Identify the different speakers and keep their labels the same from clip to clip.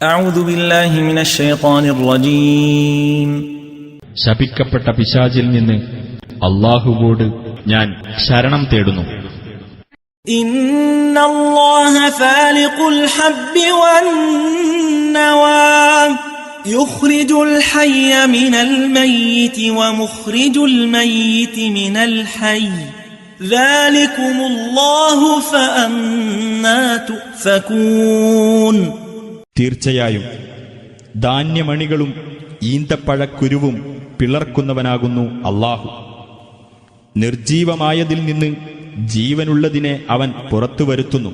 Speaker 1: أعوذ بالله من الشيطان الرجيم
Speaker 2: ശപിക്കപ്പെട്ട പിശാചിൽ നിന്ന് അല്ലാഹുവോട് ഞാൻ ശരണം തേടുന്നു.
Speaker 1: إن الله فالق الحب والنوى يخرج الحي من الميت ومخرج الميت من الحي ذلكم الله فأنى تؤفكون.
Speaker 2: തീർച്ചയായും ധാന്യമണികളും ഈന്തപ്പഴക്കുരുവും പിളർക്കുന്നവനാകുന്നു അല്ലാഹു. നിർജീവമായതിൽ നിന്ന് ജീവനുള്ളതിനെ അവൻ പുറത്തുവരുത്തുന്നു,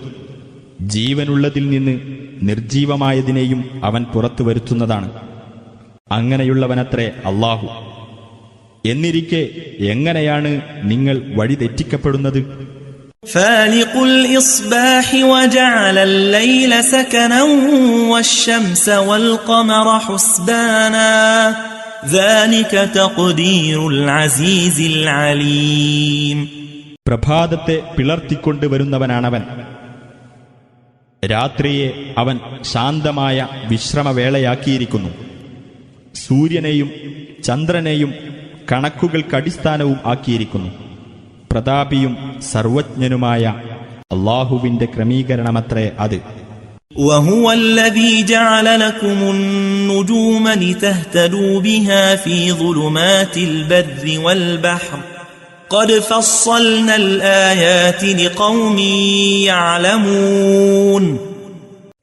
Speaker 2: ജീവനുള്ളതിൽ നിന്ന് നിർജീവമായതിനെയും അവൻ പുറത്തുവരുത്തുന്നതാണ്. അങ്ങനെയുള്ളവനത്രേ അല്ലാഹു. എന്നിരിക്കെ എങ്ങനെയാണ് നിങ്ങൾ വഴി തെറ്റിക്കപ്പെടുന്നത്?
Speaker 1: فالق الإصباح وجعل الليل سكنا والشمس والقمر حسبانا ذلك تقدير العزيز العليم.
Speaker 2: പ്രഭാതത്തെ പിളർത്തിക്കൊണ്ടുവരുന്നവനാണവൻ, രാത്രിയെ അവൻ ശാന്തമായ വിശ്രമവേളയാക്കിയിരിക്കുന്നു. സൂര്യനെയും ചന്ദ്രനെയും കണക്കുകൾക്കടിസ്ഥാനവും ആക്കിയിരിക്കുന്നു. പ്രതാപിയും സർവജ്ഞനുമായ അല്ലാഹുവിന്റെ ക്രമീകരണമത്രേ അത്.
Speaker 1: وهو الذي جعل لكم النجوم لتهتدوا بها في ظلمات البر والبحر قد فصلنا الآيات لقوم يعلمون.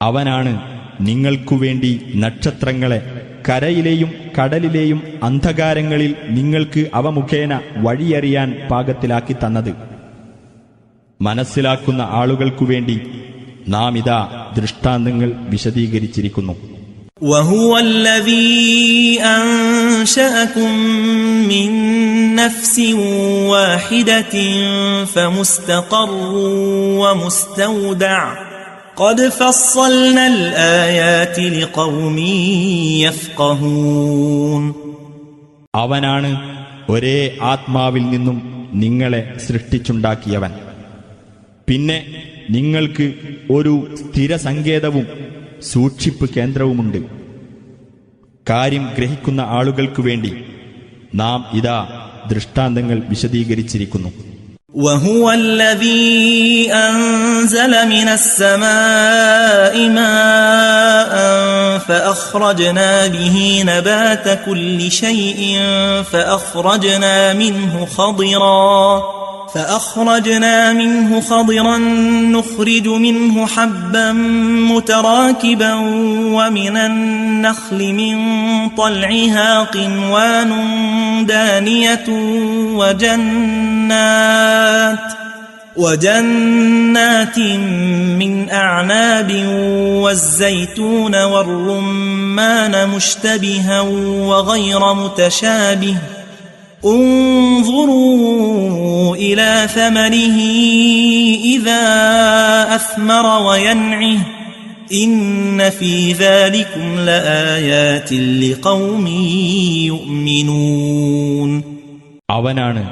Speaker 2: അവനാണ് നിങ്ങൾക്കുവേണ്ടി നക്ഷത്രങ്ങളെ കരയിലെയും കടലിലെയും അന്ധകാരങ്ങളിൽ നിങ്ങൾക്ക് അവ മുഖേന വഴിയറിയാൻ പാകത്തിലാക്കി തന്നത്. മനസ്സിലാക്കുന്ന ആളുകൾക്കുവേണ്ടി നാം ഇതാ ദൃഷ്ടാന്തങ്ങൾ വിശദീകരിച്ചിരിക്കുന്നു.
Speaker 1: وهو الذي أنشأكم من نفس واحدة فمستقر ومستودع قد فصلنا الآيات لقوم يفقهون.
Speaker 2: അവനാണ് ഒരേ ആത്മാവിൽ നിന്നും നിങ്ങളെ സൃഷ്ടിച്ചുണ്ടാക്കിയവൻ. പിന്നെ നിങ്ങൾക്ക് ഒരു സ്ഥിരസങ്കേതവും സൂക്ഷിപ്പ് കേന്ദ്രവുമുണ്ട്. കാര്യം ഗ്രഹിക്കുന്ന ആളുകൾക്കു വേണ്ടി നാം ഇതാ ദൃഷ്ടാന്തങ്ങൾ വിശദീകരിച്ചിരിക്കുന്നു.
Speaker 1: وهو الذي أنزل من السماء ماء فأخرجنا به نبات كل شيء فأخرجنا منه خضرا نخرج منه حبا متراكبا ومن النخل من طلعها قنوان دانية وجنات من أعناب والزيتون والرمان مشتبها وغير متشابه انظروا إلى ثمره إذا أثمر وينعه إن في ذلكم لآيات لقوم يؤمنون.
Speaker 2: അവനാണ്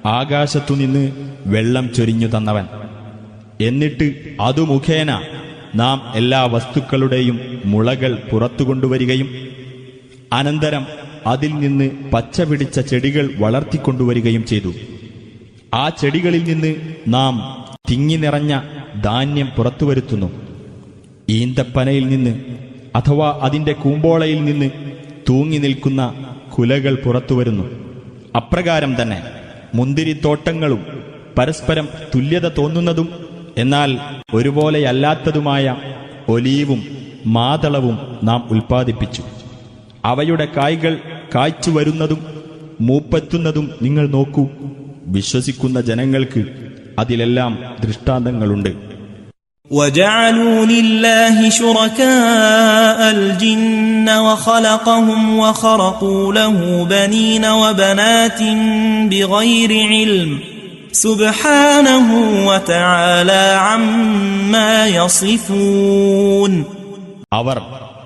Speaker 2: ആകാശത്തുനിന്ന് വെള്ളം ചൊരിഞ്ഞു തന്നവൻ. എന്നിട്ട് അതു മുഖേന നാം എല്ലാ വസ്തുക്കളുടെയും മുളകൾ പുറത്തുകൊണ്ടുവരികയും അനന്തരം അതിൽ നിന്ന് പച്ച പിടിച്ച ചെടികൾ വളർത്തിക്കൊണ്ടുവരികയും ചെയ്തു. ആ ചെടികളിൽ നിന്ന് നാം തിങ്ങി നിറഞ്ഞ ധാന്യം പുറത്തുവരുത്തുന്നു. ഈന്തപ്പനയിൽ നിന്ന് അഥവാ അതിന്റെ കൂമ്പോളയിൽ നിന്ന് തൂങ്ങി നിൽക്കുന്ന കുലകൾ പുറത്തുവരുന്നു. അപ്രകാരം തന്നെ മുന്തിരിത്തോട്ടങ്ങളും പരസ്പരം തുല്യത തോന്നുന്നതും എന്നാൽ ഒരുപോലെയല്ലാത്തതുമായ ഒലീവും മാതളവും നാം ഉൽപ്പാദിപ്പിച്ചു. അവയുടെ കായ്കൾ കായ്ച്ചു വരുന്നതും മൂപ്പെത്തുന്നതും നിങ്ങൾ നോക്കൂ. വിശ്വസിക്കുന്ന ജനങ്ങൾക്ക് അതിലെല്ലാം ദൃഷ്ടാന്തങ്ങളുണ്ട്.
Speaker 1: وَجَعَلُوا لِلَّهِ شُرَكَاءَ الْجِنَّ وَخَلَقَهُمْ وَخَرَقُوا لَهُ بَنِينَ وَبَنَاتٍ بِغَيْرِ عِلْمٍ سُبْحَانَهُ وَتَعَالَى عَمَّا يَصِفُونَ.
Speaker 2: അവർ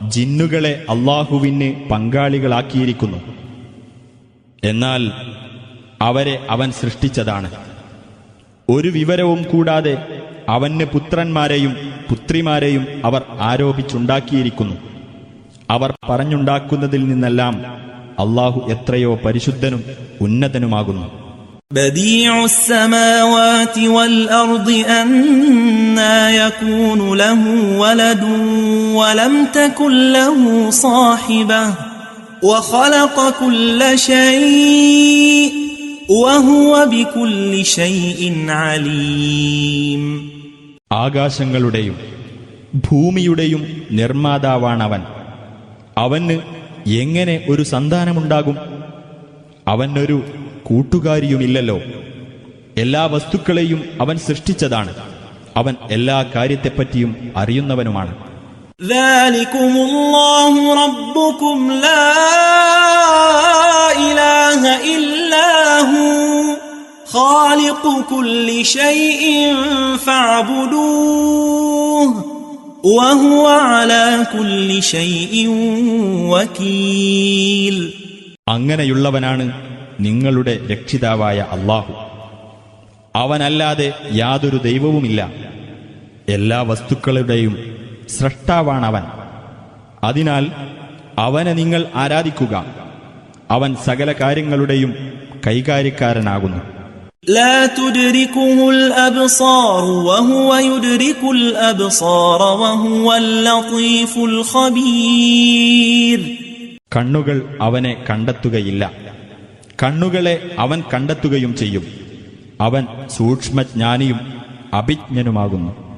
Speaker 2: ജിന്നുകളെ അല്ലാഹുവിന് പങ്കാളികളാക്കിയിരിക്കുന്നു. എന്നാൽ അവരെ അവൻ സൃഷ്ടിച്ചതാണ്. ഒരു വിവരവും കൂടാതെ അവന് പുത്രന്മാരെയും പുത്രിമാരെയും അവർ ആരോപിച്ചുണ്ടാക്കിയിരിക്കുന്നു. അവർ പറഞ്ഞുണ്ടാക്കുന്നതിൽ നിന്നെല്ലാം അല്ലാഹു എത്രയോ പരിശുദ്ധനും ഉന്നതനുമാകുന്നു.
Speaker 1: بديع السماوات والأرض أنى يكون له ولد ولم تكن له صاحبة وخلق كل شيء وهو بكل شيء عليم.
Speaker 2: ആകാശങ്ങളുടെയും ഭൂമിയുടെയും നിർമ്മാതാവാണവൻ. അവന് എങ്ങനെ ഒരു സന്താനമുണ്ടാകും? അവനൊരു കൂട്ടുകാരിയുമില്ലല്ലോ. എല്ലാ വസ്തുക്കളെയും അവൻ സൃഷ്ടിച്ചതാണ്. അവൻ എല്ലാ കാര്യത്തെപ്പറ്റിയും അറിയുന്നവനുമാണ്.
Speaker 1: ذلكم الله ربكم لا إله إلا هو خالق كل شيء فاعبدوه وهو على كل شيء وكيل.
Speaker 2: അങ്ങനെയുള്ളവനാണ് നിങ്ങളുടെ രക്ഷിതാവായ അല്ലാഹു. അവനല്ലാതെ യാതൊരു ദൈവവുമില്ല. എല്ലാ വസ്തുക്കളുടെയും സ്രഷ്ടാവാണവൻ. അതിനാൽ അവനെ നിങ്ങൾ ആരാധിക്കുക. അവൻ സകല കാര്യങ്ങളുടെയും കൈകാര്യക്കാരനാകുന്നു.
Speaker 1: لا تدركه الأبصار وهو يدرك الأبصار وهو اللطيف الخبير.
Speaker 2: കണ്ണുകൾ അവനെ കണ്ടെത്തുകയില്ല. കണ്ണുകളെ അവൻ കണ്ടെത്തുകയും ചെയ്യും. അവൻ സൂക്ഷ്മജ്ഞാനിയും അഭിജ്ഞനുമാകുന്നു.